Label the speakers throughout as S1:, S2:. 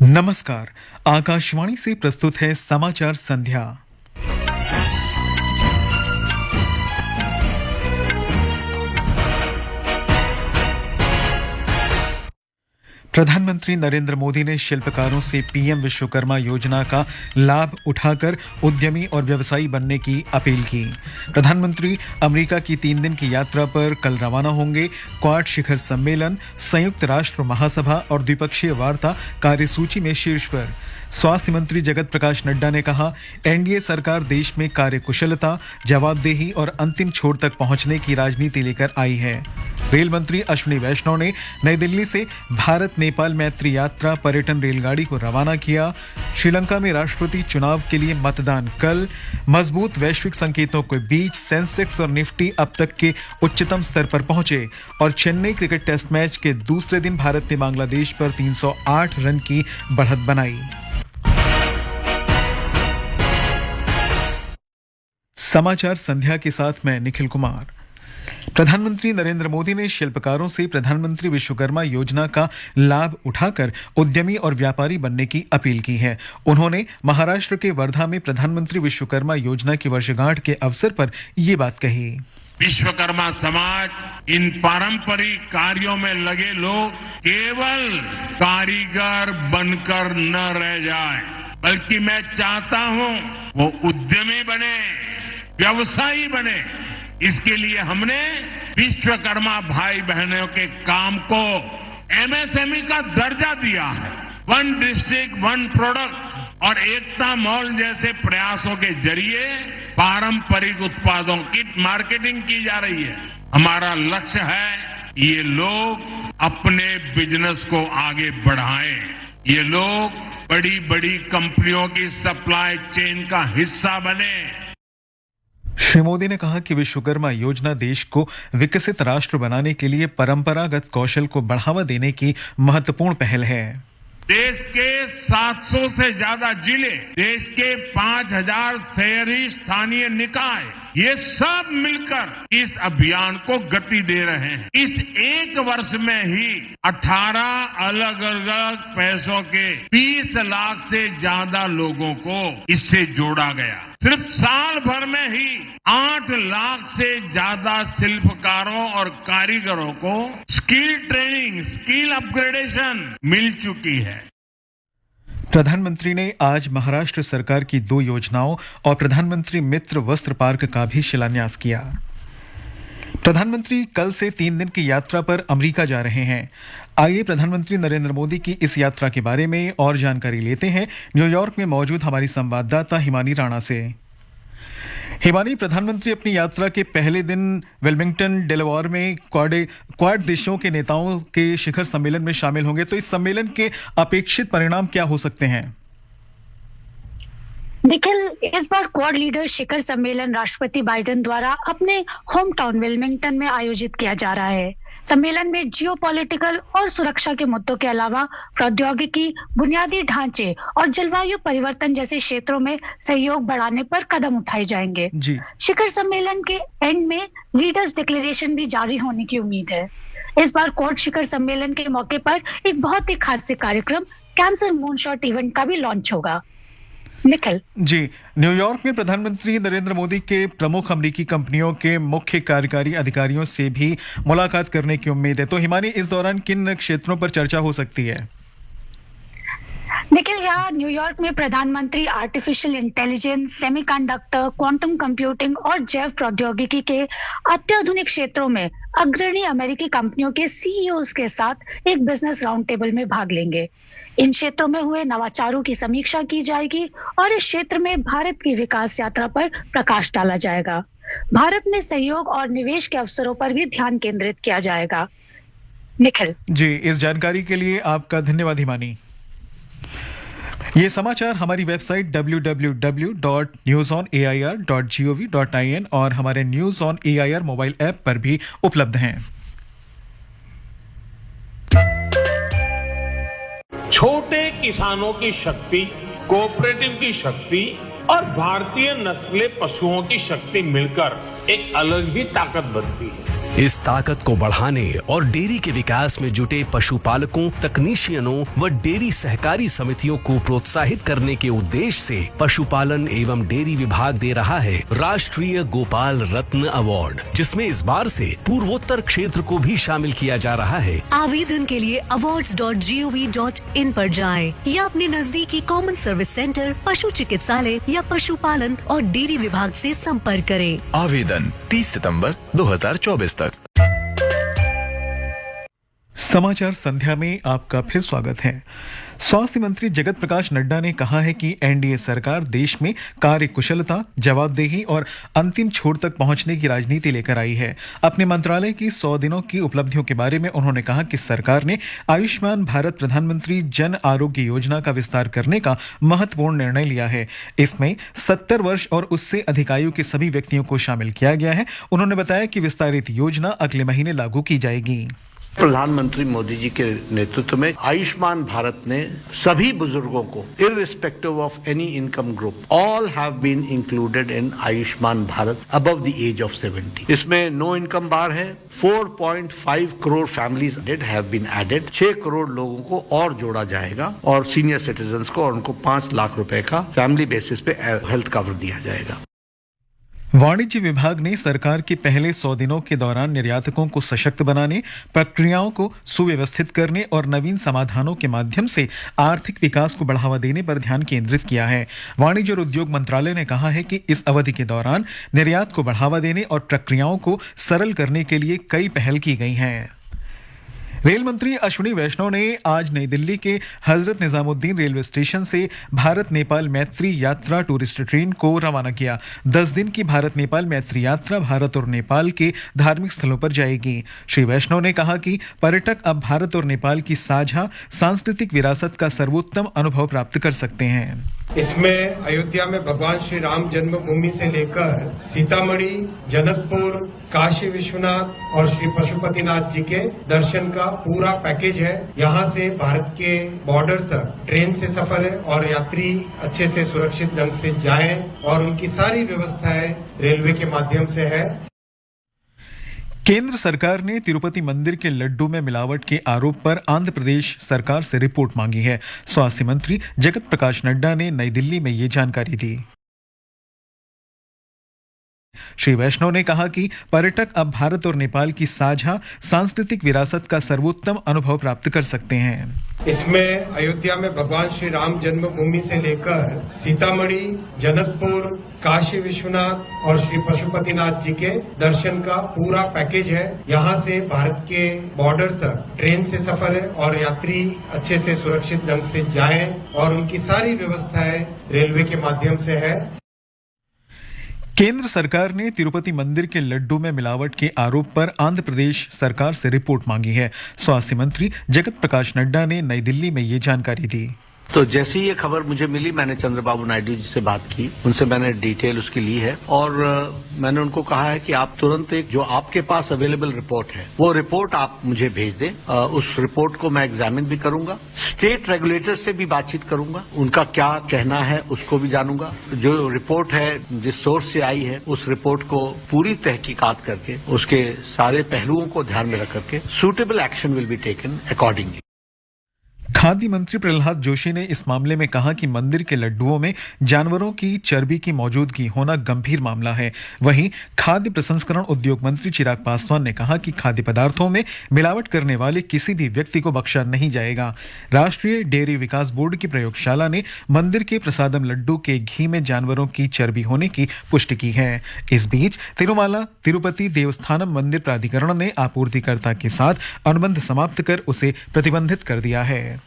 S1: नमस्कार। आकाशवाणी से प्रस्तुत है समाचार संध्या। प्रधानमंत्री नरेंद्र मोदी ने शिल्पकारों से पीएम विश्वकर्मा योजना का लाभ उठाकर उद्यमी और व्यवसायी बनने की अपील की। प्रधानमंत्री अमेरिका की 3 दिन की यात्रा पर कल रवाना होंगे। क्वाड शिखर सम्मेलन, संयुक्त राष्ट्र महासभा और द्विपक्षीय वार्ता कार्यसूची में शीर्ष पर। स्वास्थ्य मंत्री जगत प्रकाश नड्डा ने कहा, एनडीए सरकार देश में कार्यकुशलता, जवाबदेही और अंतिम छोर तक पहुंचने की राजनीति लेकर आई है। रेल मंत्री अश्विनी वैष्णव ने नई दिल्ली से भारत नेपाल मैत्री यात्रा पर्यटन रेलगाड़ी को रवाना किया। श्रीलंका में राष्ट्रपति चुनाव के लिए मतदान कल। मजबूत वैश्विक संकेतों के बीच सेंसेक्स और निफ्टी अब तक के उच्चतम स्तर पर पहुंचे और चेन्नई क्रिकेट टेस्ट मैच के दूसरे दिन भारत ने बांग्लादेश पर 308 रन की बढ़त बनाई। समाचार संध्या के साथ मैं निखिल कुमार। प्रधानमंत्री नरेंद्र मोदी ने शिल्पकारों से प्रधानमंत्री विश्वकर्मा योजना का लाभ उठाकर उद्यमी और व्यापारी बनने की अपील की है। उन्होंने महाराष्ट्र के वर्धा में प्रधानमंत्री विश्वकर्मा योजना की वर्षगांठ के अवसर पर ये बात कही।
S2: विश्वकर्मा समाज इन पारंपरिक कार्यों में लगे लोग केवल कारीगर बनकर न रह जाए, बल्कि मैं चाहता हूं वो उद्यमी बने, व्यवसायी बने। इसके लिए हमने विश्वकर्मा भाई बहनों के काम को एमएसएमई का दर्जा दिया है। 1 डिस्ट्रिक्ट 1 प्रोडक्ट और एकता मॉल जैसे प्रयासों के जरिए पारंपरिक उत्पादों की मार्केटिंग की जा रही है। हमारा लक्ष्य है ये लोग अपने बिजनेस को आगे बढ़ाएं, ये लोग बड़ी बड़ी कंपनियों की सप्लाई चेन का हिस्सा बने।
S1: श्री मोदी ने कहा कि विश्वकर्मा योजना देश को विकसित राष्ट्र बनाने के लिए परंपरागत कौशल को बढ़ावा देने की महत्वपूर्ण पहल है।
S2: देश के 700 से ज्यादा जिले, देश के 5000 शहरी स्थानीय निकाय, ये सब मिलकर इस अभियान को गति दे रहे हैं। इस 1 वर्ष में ही 18 अलग अलग पैसों के 20 लाख से ज्यादा लोगों को इससे जोड़ा गया। सिर्फ साल भर में ही 8 लाख से ज्यादा शिल्पकारों और कारीगरों को स्किल ट्रेनिंग, स्किल अपग्रेडेशन मिल चुकी है।
S1: प्रधानमंत्री ने आज महाराष्ट्र सरकार की 2 योजनाओं और प्रधानमंत्री मित्र वस्त्र पार्क का भी शिलान्यास किया। प्रधानमंत्री कल से 3 दिन की यात्रा पर अमेरिका जा रहे हैं। आइए प्रधानमंत्री नरेंद्र मोदी की इस यात्रा के बारे में और जानकारी लेते हैं न्यूयॉर्क में मौजूद हमारी संवाददाता हिमानी राणा से। हिमानी, प्रधानमंत्री अपनी यात्रा के पहले दिन वेलिंगटन डेलावेयर में क्वाड देशों के नेताओं के शिखर सम्मेलन में शामिल होंगे, तो इस सम्मेलन के अपेक्षित परिणाम क्या हो सकते हैं?
S3: निखिल, इस बार क्वाड लीडर शिखर सम्मेलन राष्ट्रपति बाइडेन द्वारा अपने होम टाउन वेलिंगटन में आयोजित किया जा रहा है। सम्मेलन में जियोपॉलिटिकल और सुरक्षा के मुद्दों के अलावा प्रौद्योगिकी, बुनियादी ढांचे और जलवायु परिवर्तन जैसे क्षेत्रों में सहयोग बढ़ाने पर कदम उठाए जाएंगे। शिखर सम्मेलन के एंड में लीडर्स डिक्लेरेशन भी जारी होने की उम्मीद है। इस बार क्वाड शिखर सम्मेलन के मौके पर एक बहुत ही खास कार्यक्रम कैंसर मूनशॉट इवेंट का भी लॉन्च होगा। निखिल
S1: जी, न्यूयॉर्क में प्रधानमंत्री नरेंद्र मोदी के प्रमुख अमेरिकी कंपनियों के मुख्य कार्यकारी अधिकारियों से भी मुलाकात करने की उम्मीद है। तो हिमानी, इस दौरान किन क्षेत्रों पर चर्चा हो सकती है?
S3: निखिल, यहाँ न्यूयॉर्क में प्रधानमंत्री artificial intelligence, semiconductor, quantum computing और जैव प्रौद्योगिकी के अत्याधुनिक क्षेत्रों में अग्रणी अमेरिकी कंपनियों के सीईओज के साथ एक बिजनेस राउंड टेबल में भाग लेंगे। इन क्षेत्रों में हुए नवाचारों की समीक्षा की जाएगी और इस क्षेत्र में भारत की विकास यात्रा पर प्रकाश डाला जाएगा। भारत में सहयोग और निवेश के अवसरों पर भी ध्यान केंद्रित किया जाएगा। निखिल
S1: जी, इस जानकारी के लिए आपका धन्यवाद हिमानी। ये समाचार हमारी वेबसाइट www.newsonair.gov.in और हमारे news on AIR mobile app पर भी उपलब्ध हैं।
S4: छोटे किसानों की शक्ति, कोऑपरेटिव की शक्ति और भारतीय नस्ले पशुओं की शक्ति मिलकर एक अलग ही ताकत बनती है।
S5: इस ताकत को बढ़ाने और डेयरी के विकास में जुटे पशुपालकों, तकनीशियनों व डेयरी सहकारी समितियों को प्रोत्साहित करने के उद्देश्य से पशुपालन एवं डेयरी विभाग दे रहा है राष्ट्रीय गोपाल रत्न अवार्ड, जिसमें इस बार से पूर्वोत्तर क्षेत्र को भी शामिल किया जा रहा है।
S6: आवेदन के लिए awards.gov.in पर जाएं या अपने नजदीकी कॉमन सर्विस सेंटर, पशु चिकित्सालय या पशुपालन और डेयरी विभाग से संपर्क करें।
S7: आवेदन 30 सितंबर 2024 तक।
S1: समाचार संध्या में आपका फिर स्वागत है। स्वास्थ्य मंत्री जगत प्रकाश नड्डा ने कहा है कि एनडीए सरकार देश में कार्य कुशलता, जवाबदेही और अंतिम छोर तक पहुंचने की राजनीति लेकर आई है। अपने मंत्रालय की 100 दिनों की उपलब्धियों के बारे में उन्होंने कहा कि सरकार ने आयुष्मान भारत प्रधानमंत्री जन आरोग्य योजना का विस्तार करने का महत्वपूर्ण निर्णय लिया है। इसमें 70 वर्ष और उससे अधिक आयु के सभी व्यक्तियों को शामिल किया गया है। उन्होंने बताया कि विस्तारित योजना अगले महीने लागू की जाएगी।
S8: प्रधानमंत्री मोदी जी के नेतृत्व में आयुष्मान भारत ने सभी बुजुर्गों को irrespective of any income group all have been included in Ayushman Bharat above the age of 70। इसमें नो इनकम बार है। 4.5 crore families have been added. 6 crore लोगों को और जोड़ा जाएगा और सीनियर सिटीजन्स को और उनको 5 लाख रुपए का फैमिली बेसिस पे हेल्थ कवर दिया जाएगा।
S1: वाणिज्य विभाग ने सरकार के पहले 100 दिनों के दौरान निर्यातकों को सशक्त बनाने, प्रक्रियाओं को सुव्यवस्थित करने और नवीन समाधानों के माध्यम से आर्थिक विकास को बढ़ावा देने पर ध्यान केंद्रित किया है। वाणिज्य और उद्योग मंत्रालय ने कहा है कि इस अवधि के दौरान निर्यात को बढ़ावा देने और प्रक्रियाओं को सरल करने के लिए कई पहल की गई हैं। रेल मंत्री अश्विनी वैष्णव ने आज नई दिल्ली के हजरत निजामुद्दीन रेलवे स्टेशन से भारत नेपाल मैत्री यात्रा टूरिस्ट ट्रेन को रवाना किया। 10 दिन की भारत नेपाल मैत्री यात्रा भारत और नेपाल के धार्मिक स्थलों पर जाएगी। श्री वैष्णव ने कहा कि पर्यटक अब भारत और नेपाल की साझा सांस्कृतिक विरासत का सर्वोत्तम अनुभव प्राप्त कर सकते हैं।
S9: इसमें अयोध्या में भगवान श्री राम जन्मभूमि से लेकर सीतामढ़ी, जनकपुर, काशी विश्वनाथ और श्री पशुपतिनाथ जी के दर्शन का पूरा पैकेज है। यहाँ से भारत के बॉर्डर तक ट्रेन से सफर है और यात्री अच्छे से सुरक्षित ढंग से जाएं और उनकी सारी व्यवस्थाएं रेलवे के माध्यम से है।
S1: केंद्र सरकार ने तिरुपति मंदिर के लड्डू में मिलावट के आरोप पर आंध्र प्रदेश सरकार से रिपोर्ट मांगी है। स्वास्थ्य मंत्री जगत प्रकाश नड्डा ने नई दिल्ली में ये जानकारी दी। श्री वैष्णव ने कहा कि पर्यटक अब भारत और नेपाल की साझा सांस्कृतिक विरासत का सर्वोत्तम अनुभव प्राप्त कर सकते हैं।
S9: इसमें अयोध्या में भगवान श्री राम जन्मभूमि से लेकर सीतामढ़ी, जनकपुर, काशी विश्वनाथ और श्री पशुपतिनाथ जी के दर्शन का पूरा पैकेज है। यहाँ से भारत के बॉर्डर तक ट्रेन से सफर है और यात्री अच्छे से सुरक्षित ढंग से जाएं और उनकी सारी व्यवस्थाएं रेलवे के माध्यम से है।
S1: केंद्र सरकार ने तिरुपति मंदिर के लड्डू में मिलावट के आरोप पर आंध्र प्रदेश सरकार से रिपोर्ट मांगी है। स्वास्थ्य मंत्री जगत प्रकाश नड्डा ने नई दिल्ली में ये जानकारी दी।
S8: तो जैसे ही ये खबर मुझे मिली, मैंने चंद्रबाबू नायडू जी से बात की, उनसे मैंने डिटेल उसकी ली है और मैंने उनको कहा है कि आप तुरंत एक जो आपके पास अवेलेबल रिपोर्ट है वो रिपोर्ट आप मुझे भेज दें। उस रिपोर्ट को मैं एग्जामिन भी करूंगा, स्टेट रेगुलेटर से भी बातचीत करूंगा, उनका क्या कहना है उसको भी जानूंगा। जो रिपोर्ट है जिस सोर्स से आई है उस रिपोर्ट को पूरी तहकीकात करके उसके सारे पहलुओं को ध्यान में रख करके suitable action will be taken accordingly.
S1: खाद्य मंत्री प्रहलाद जोशी ने इस मामले में कहा कि मंदिर के लड्डुओं में जानवरों की चर्बी की मौजूदगी होना गंभीर मामला है। वहीं खाद्य प्रसंस्करण उद्योग मंत्री चिराग पासवान ने कहा कि खाद्य पदार्थों में मिलावट करने वाले किसी भी व्यक्ति को बख्शा नहीं जाएगा। राष्ट्रीय डेयरी विकास बोर्ड की प्रयोगशाला ने मंदिर के प्रसादम लड्डू के घी में जानवरों की चर्बी होने की पुष्टि की है। इस बीच तिरुमाला तिरुपति देवस्थानम मंदिर प्राधिकरण ने आपूर्तिकर्ता के साथ अनुबंध समाप्त कर उसे प्रतिबंधित कर दिया है।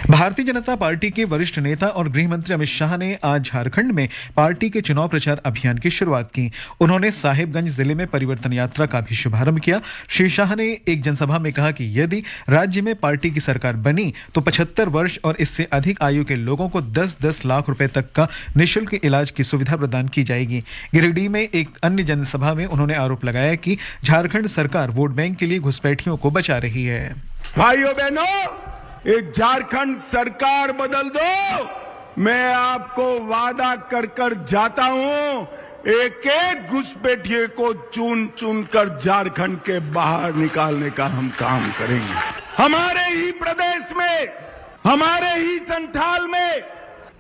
S1: भारतीय जनता पार्टी के वरिष्ठ नेता और गृह मंत्री अमित शाह ने आज झारखंड में पार्टी के चुनाव प्रचार अभियान की शुरुआत की। उन्होंने साहिबगंज जिले में परिवर्तन यात्रा का भी शुभारंभ किया। श्री शाह ने एक जनसभा में कहा कि यदि राज्य में पार्टी की सरकार बनी तो 75 वर्ष और इससे अधिक आयु के लोगों को 10-10 लाख रुपए तक का निःशुल्क इलाज की सुविधा प्रदान की जाएगी। गिरिडीह में एक अन्य जनसभा में उन्होंने आरोप लगाया कि झारखंड सरकार वोट बैंक के लिए घुसपैठियों को बचा रही है।
S10: भाइयों बहनों, एक झारखंड सरकार बदल दो। मैं आपको वादा कर जाता हूं एक एक घुसपैठिए को चुन चुन कर झारखंड के बाहर निकालने का हम काम करेंगे। हमारे ही प्रदेश में, हमारे ही संथाल में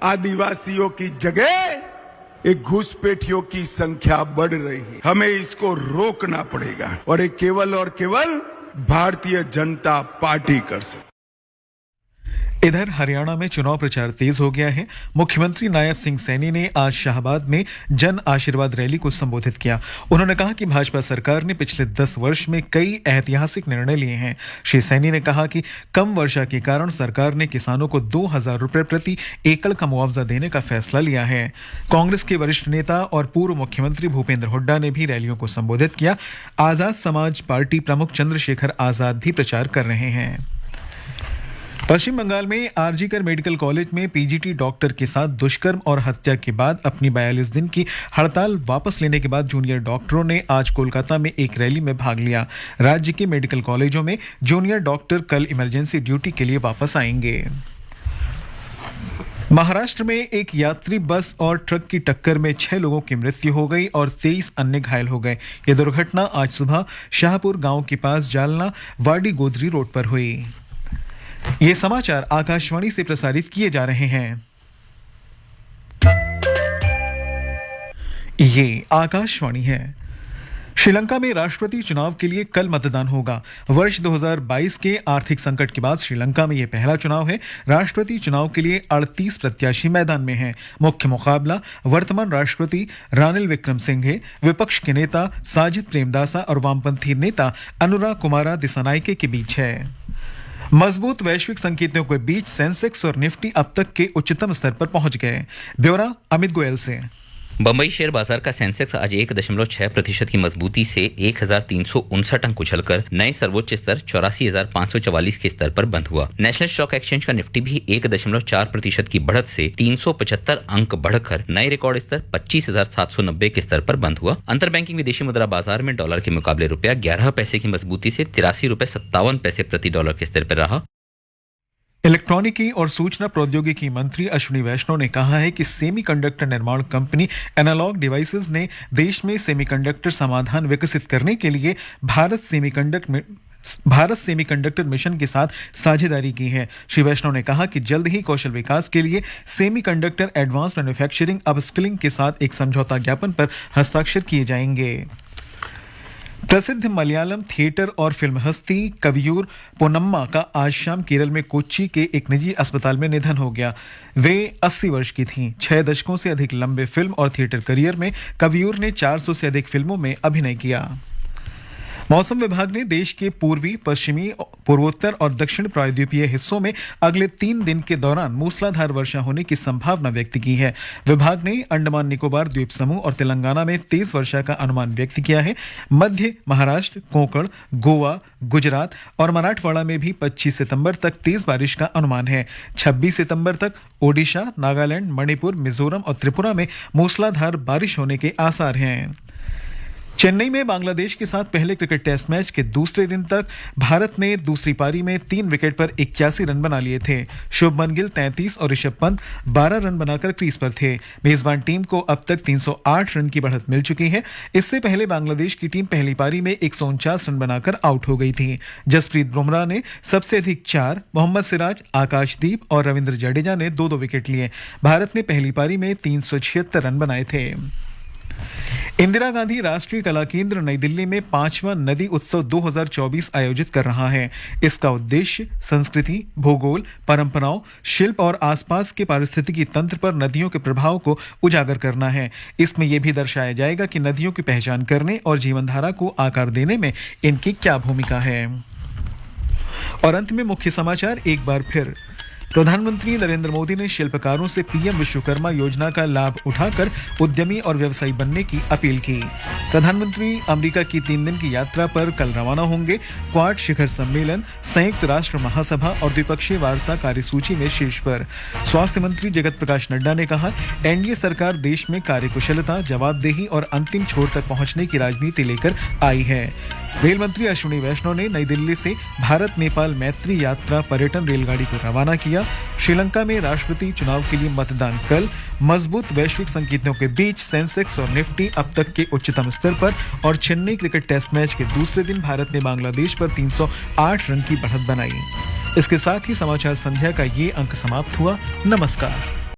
S10: आदिवासियों की जगह एक घुसपैठियों की संख्या बढ़ रही है। हमें इसको रोकना पड़ेगा और ये केवल और केवल भारतीय जनता पार्टी कर सकती।
S1: इधर हरियाणा में चुनाव प्रचार तेज हो गया है। मुख्यमंत्री नायब सिंह सैनी ने आज शाहबाद में जन आशीर्वाद रैली को संबोधित किया। उन्होंने कहा कि भाजपा सरकार ने पिछले 10 वर्ष में कई ऐतिहासिक निर्णय लिए हैं। श्री सैनी ने कहा कि कम वर्षा के कारण सरकार ने किसानों को 2,000 रुपए प्रति एकड़ का मुआवजा देने का फैसला लिया है। कांग्रेस के वरिष्ठ नेता और पूर्व मुख्यमंत्री भूपेंद्र हुड्डा ने भी रैलियों को संबोधित किया। आजाद समाज पार्टी प्रमुख चंद्रशेखर आजाद भी प्रचार कर रहे हैं। पश्चिम बंगाल में आरजीकर मेडिकल कॉलेज में पीजीटी डॉक्टर के साथ दुष्कर्म और हत्या के बाद अपनी 42 दिन की हड़ताल वापस लेने के बाद जूनियर डॉक्टरों ने आज कोलकाता में एक रैली में भाग लिया। राज्य के मेडिकल कॉलेजों में जूनियर डॉक्टर कल इमरजेंसी ड्यूटी के लिए वापस आएंगे। महाराष्ट्र में एक यात्री बस और ट्रक की टक्कर में 6 लोगों की मृत्यु हो गई और 23 अन्य घायल हो गए। यह दुर्घटना आज सुबह शाहपुर गांव के पास जालना वाडी गोदरी रोड पर हुई। ये समाचार आकाशवाणी से प्रसारित किए जा रहे हैं। ये आकाशवाणी है। श्रीलंका में राष्ट्रपति चुनाव के लिए कल मतदान होगा। वर्ष 2022 के आर्थिक संकट के बाद श्रीलंका में यह पहला चुनाव है। राष्ट्रपति चुनाव के लिए 38 प्रत्याशी मैदान में हैं। मुख्य मुकाबला वर्तमान राष्ट्रपति रानिल विक्रमसिंघे, विपक्ष के नेता साजिद प्रेमदासा और वामपंथी नेता अनुरा कुमारा दिसानायके के बीच है। मजबूत वैश्विक संकेतों के बीच सेंसेक्स और निफ्टी अब तक के उच्चतम स्तर पर पहुंच गए। ब्यौरा अमित गोयल से।
S11: बंबई शेयर बाजार का सेंसेक्स आज 1.6% की मजबूती से 1,359 अंक उछलकर नए सर्वोच्च स्तर 84,544 के स्तर पर बंद हुआ। नेशनल स्टॉक एक्सचेंज का निफ्टी भी 1.4% की बढ़त से 375 अंक बढ़कर नए रिकॉर्ड स्तर 25,790 के स्तर पर बंद हुआ। अंतर बैंकिंग विदेशी मुद्रा बाजार में डॉलर के मुकाबले रुपया 11 पैसे की मजबूती से 83 रुपए 57 पैसे प्रति डॉलर के स्तर पर रहा।
S1: इलेक्ट्रॉनिकी और सूचना प्रौद्योगिकी मंत्री अश्विनी वैष्णव ने कहा है कि सेमीकंडक्टर निर्माण कंपनी एनालॉग डिवाइसेस ने देश में सेमीकंडक्टर समाधान विकसित करने के लिए भारत सेमीकंडक्टर मिशन के साथ साझेदारी की है। श्री वैष्णव ने कहा कि जल्द ही कौशल विकास के लिए सेमीकंडक्टर एडवांस मैन्युफैक्चरिंग अपस्किलिंग के साथ एक समझौता ज्ञापन पर हस्ताक्षर किए जाएंगे। प्रसिद्ध मलयालम थिएटर और फिल्म हस्ती कवियूर पोन्नम्मा का आज शाम केरल में कोच्चि के एक निजी अस्पताल में निधन हो गया। वे 80 वर्ष की थीं। 6 दशकों से अधिक लंबे फिल्म और थिएटर करियर में कवियूर ने 400 से अधिक फिल्मों में अभिनय किया। मौसम विभाग ने देश के पूर्वी, पश्चिमी, पूर्वोत्तर और दक्षिण प्रायद्वीपीय हिस्सों में अगले 3 दिन के दौरान मूसलाधार वर्षा होने की संभावना व्यक्त की है। विभाग ने अंडमान निकोबार द्वीप समूह और तेलंगाना में तेज वर्षा का अनुमान व्यक्त किया है। मध्य महाराष्ट्र, कोंकण, गोवा, गुजरात और मराठवाड़ा में भी 25 सितंबर तक तेज बारिश का अनुमान है। 26 सितंबर तक ओडिशा, नागालैंड, मणिपुर, मिजोरम और त्रिपुरा में मूसलाधार बारिश होने के आसार हैं। चेन्नई में बांग्लादेश के साथ पहले क्रिकेट टेस्ट मैच के दूसरे दिन तक भारत ने दूसरी पारी में 3 विकेट पर 81 रन बना लिए थे। शुभमन गिल 33 और ऋषभ पंत 12 रन बनाकर क्रीज पर थे। मेजबान टीम को अब तक 308 रन की बढ़त मिल चुकी है। इससे पहले बांग्लादेश की टीम पहली पारी में 149 रन बनाकर आउट हो गई थी। जसप्रीत बुमराह ने सबसे अधिक 4, मोहम्मद सिराज, आकाशदीप और रविंद्र जडेजा ने 2-2 विकेट लिए। भारत ने पहली पारी में 376 रन बनाए थे। इंदिरा गांधी राष्ट्रीय कला केंद्र नई दिल्ली में 5वां नदी उत्सव 2024 आयोजित कर रहा है। इसका उद्देश्य संस्कृति, भूगोल, परंपराओं, शिल्प और आसपास के पारिस्थितिकी तंत्र पर नदियों के प्रभाव को उजागर करना है। इसमें यह भी दर्शाया जाएगा कि नदियों की पहचान करने और जीवनधारा को आकार देने में इनकी क्या भूमिका है। और अंत में मुख्य समाचार एक बार फिर। प्रधानमंत्री नरेंद्र मोदी ने शिल्पकारों से पीएम विश्वकर्मा योजना का लाभ उठाकर उद्यमी और व्यवसायी बनने की अपील की। प्रधानमंत्री अमेरिका की 3 दिन की यात्रा पर कल रवाना होंगे। क्वाड शिखर सम्मेलन, संयुक्त राष्ट्र महासभा और द्विपक्षीय वार्ता कार्यसूची में शीर्ष पर। स्वास्थ्य मंत्री जगत प्रकाश नड्डा ने कहा, एनडीए सरकार देश में कार्यकुशलता, जवाबदेही और अंतिम छोर तक पहुंचने की राजनीति लेकर आई है। रेल मंत्री अश्विनी वैष्णव ने नई दिल्ली से भारत नेपाल मैत्री यात्रा पर्यटन रेलगाड़ी को रवाना किया। श्रीलंका में राष्ट्रपति चुनाव के लिए मतदान कल। मजबूत वैश्विक संकेतों के बीच सेंसेक्स और निफ्टी अब तक के उच्चतम स्तर पर और चेन्नई क्रिकेट टेस्ट मैच के दूसरे दिन भारत ने बांग्लादेश पर 308 रन की बढ़त बनाई। इसके साथ ही समाचार संध्या का ये अंक समाप्त हुआ। नमस्कार।